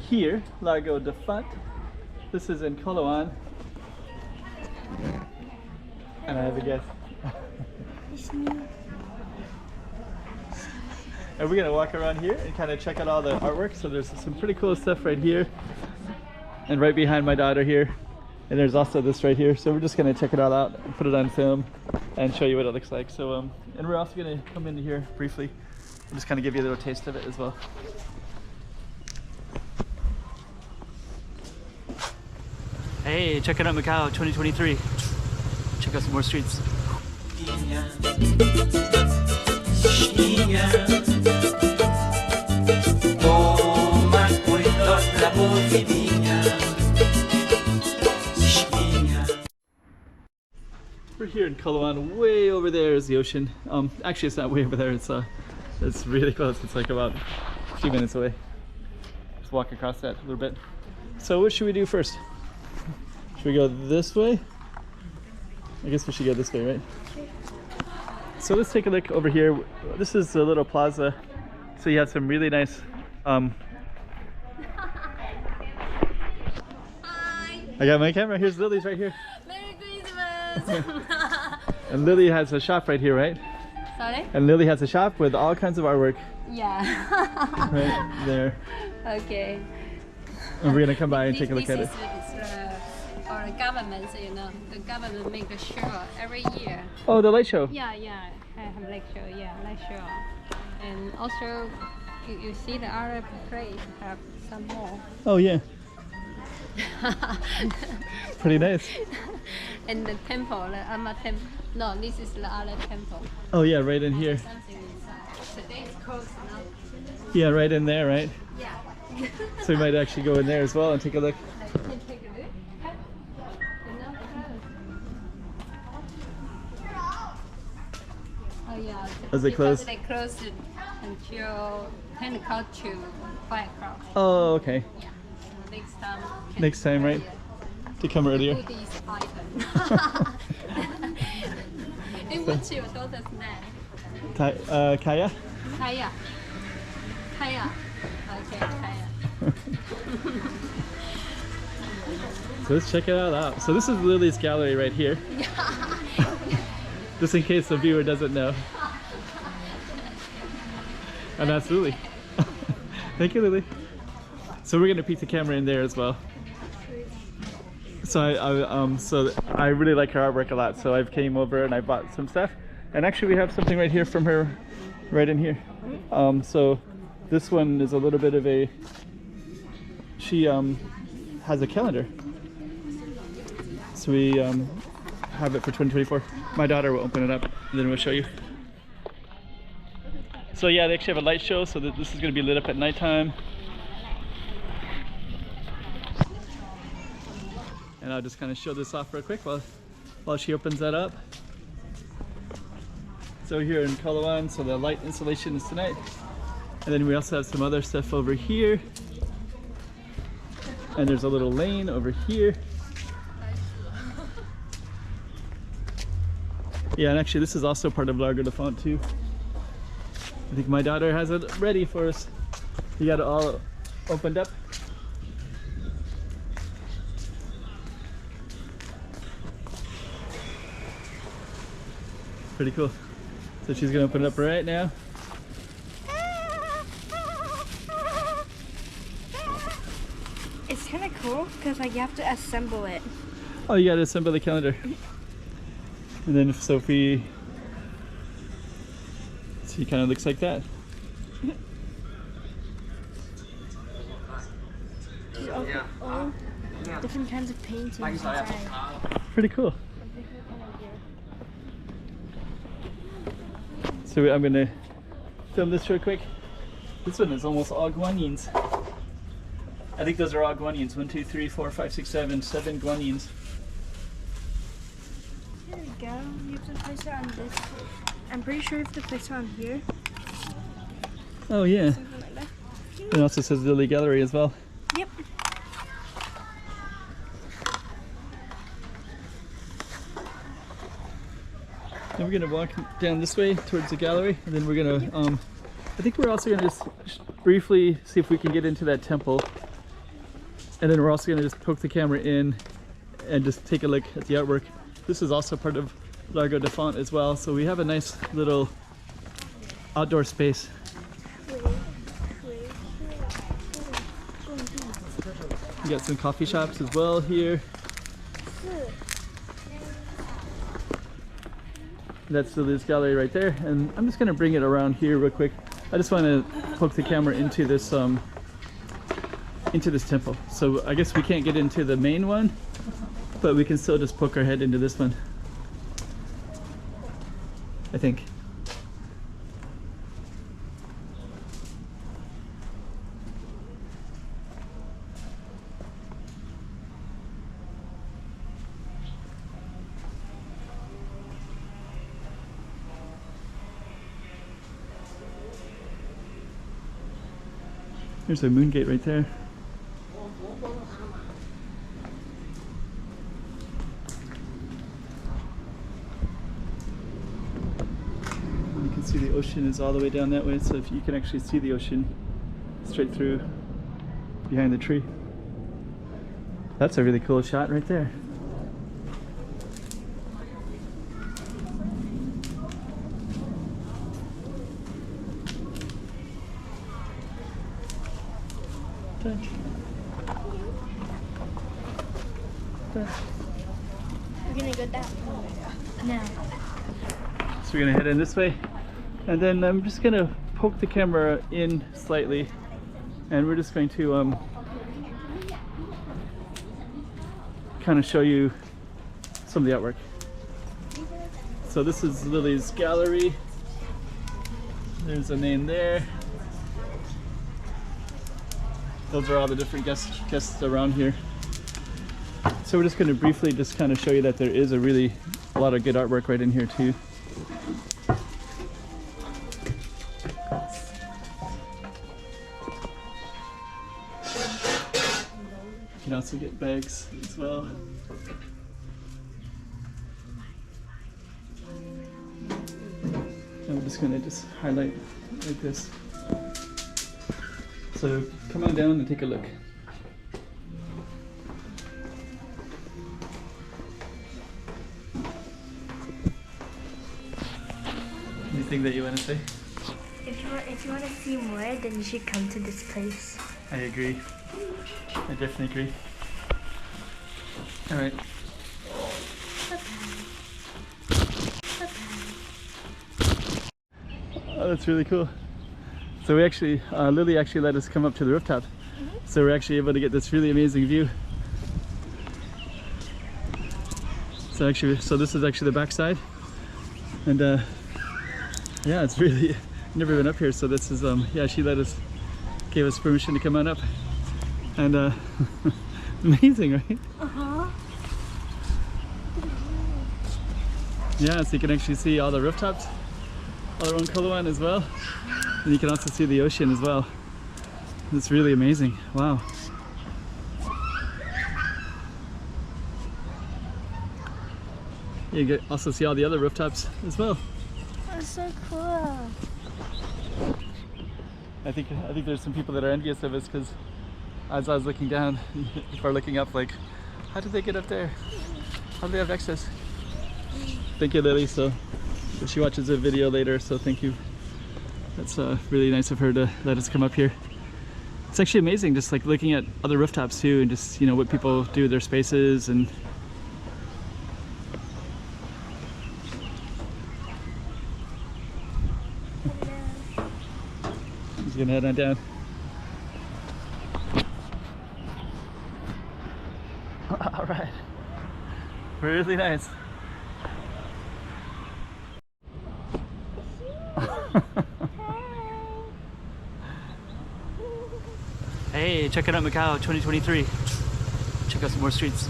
here, Largo de Fonte. This is in Coloane. And I have a guess. And we're gonna walk around here and kind of check out all the artwork. So there's some pretty cool stuff right here. And right behind my daughter here. And there's also this right here. So we're just gonna check it all out and put it on film and show you what it looks like. So, and we're also gonna come into here briefly and just kind of give you a little taste of it as well. Hey, check it out Macau 2023. Check out some more streets. We're here in Coloane. Way over there is the ocean. Actually, it's not way over there. It's really close. It's like about a few minutes away. Just walk across that a little bit. So, what should we do first? Should we go this way? I guess we should go this way, right? So let's take a look over here. This is a little plaza. So you have some really nice Hi. I got my camera. Here's Lily's right here. Merry Christmas. And Lily has a shop right here, right? Sorry? And Lily has a shop with all kinds of artwork. Yeah. Right there. Okay. And we're gonna come by and take a look at it. For the government, you know, the government make a show every year. Oh, the light show. Yeah, I have light show. Yeah, light show. And also, you see the other place have some more. Oh yeah. Pretty nice. And the temple, the Amma temple. No, this is the other temple. Oh yeah, right in here. Something inside. Today it's closed now. Yeah, right in there, right? Yeah. So we might actually go in there as well and take a look. You can take a look. Oh yeah. Is it closed? They closed it until 10 o'clock to 5 o'clock. Oh, okay. Yeah. So next time. Next time, right? To come earlier. Goodies item. And what's your daughter's name? Kaya? Kaya. Kaya. Okay, Kaya. So let's check it all out. So this is Lily's gallery right here. Just in case the viewer doesn't know. And that's Lily. Thank you, Lily. So we're gonna peek the camera in there as well. So I really like her artwork a lot. So I've came over and I bought some stuff. And actually we have something right here from her, right in here. So this one is a little bit of a, she has a calendar. So we have it for 2024. My daughter will open it up and then we'll show you. So yeah, they actually have a light show, so that this is going to be lit up at nighttime. And I'll just kind of show this off real quick while she opens that up. So here in Coloane, so the light installation is tonight. And then we also have some other stuff over here. And there's a little lane over here. Yeah, and actually this is also part of Largo de Fonte too. I think my daughter has it ready for us. You got it all opened up. Pretty cool. So she's gonna open it up right now. It's kind of cool because like you have to assemble it. Oh, you gotta assemble the calendar. And then Sophie, see, kind of looks like that. All different kinds of paintings inside. Pretty cool. So I'm gonna film this real quick. This one is almost all guanyins. I think those are all guanyins. 1, 2, 3, 4, 5, 6, 7 guanyins. There we go. You have to place it on this. I'm pretty sure you have to place it on here. Oh yeah. Something like that. It also says Lily Gallery as well. Yep. Then we're gonna walk down this way towards the gallery, and then we're gonna I think we're also gonna just briefly see if we can get into that temple, and then we're also going to just poke the camera in and just take a look at the artwork. This is also part of Largo de Fonte as well, so we have a nice little outdoor space. We got some coffee shops as well here. That's the Liz gallery right there, and I'm just going to bring it around here real quick. I just want to poke the camera into this temple. So I guess we can't get into the main one, but we can still just poke our head into this one, I think. There's a moon gate right there. And you can see the ocean is all the way down that way, so if you can actually see the ocean straight through behind the tree. That's a really cool shot right there. We're gonna go that way now. So we're gonna head in this way, and then I'm just gonna poke the camera in slightly, and we're just going to kind of show you some of the artwork. So this is Lily's gallery. There's a name there. Those are all the different guests around here. So we're just going to briefly just kind of show you that there is a lot of good artwork right in here too. You can also get bags as well. And we're just going to just highlight like this. So come on down and take a look. Anything that you want to say? If you want to see more, then you should come to this place. I agree. I definitely agree. All right. Oh, that's really cool. So we actually, Lily actually let us come up to the rooftop. So we're actually able to get this really amazing view. So this is actually the back side. And yeah, it's really, never been up here. So this is, yeah, she gave us permission to come on up. And amazing, right? Uh-huh. Yeah, so you can actually see all the rooftops all around Coloane as well. And you can also see the ocean as well. It's really amazing. Wow. You can also see all the other rooftops as well. That's so cool. I think there's some people that are envious of us because as I was looking down, people are looking up like, how did they get up there? How do they have access? Thank you, Lily. So she watches the video later, so thank you. That's really nice of her to let us come up here. It's actually amazing just like looking at other rooftops too, and just, you know, what people do with their spaces. And he's gonna head on down. All right, really nice. Hey, check it out, Macau 2023. Check out some more streets.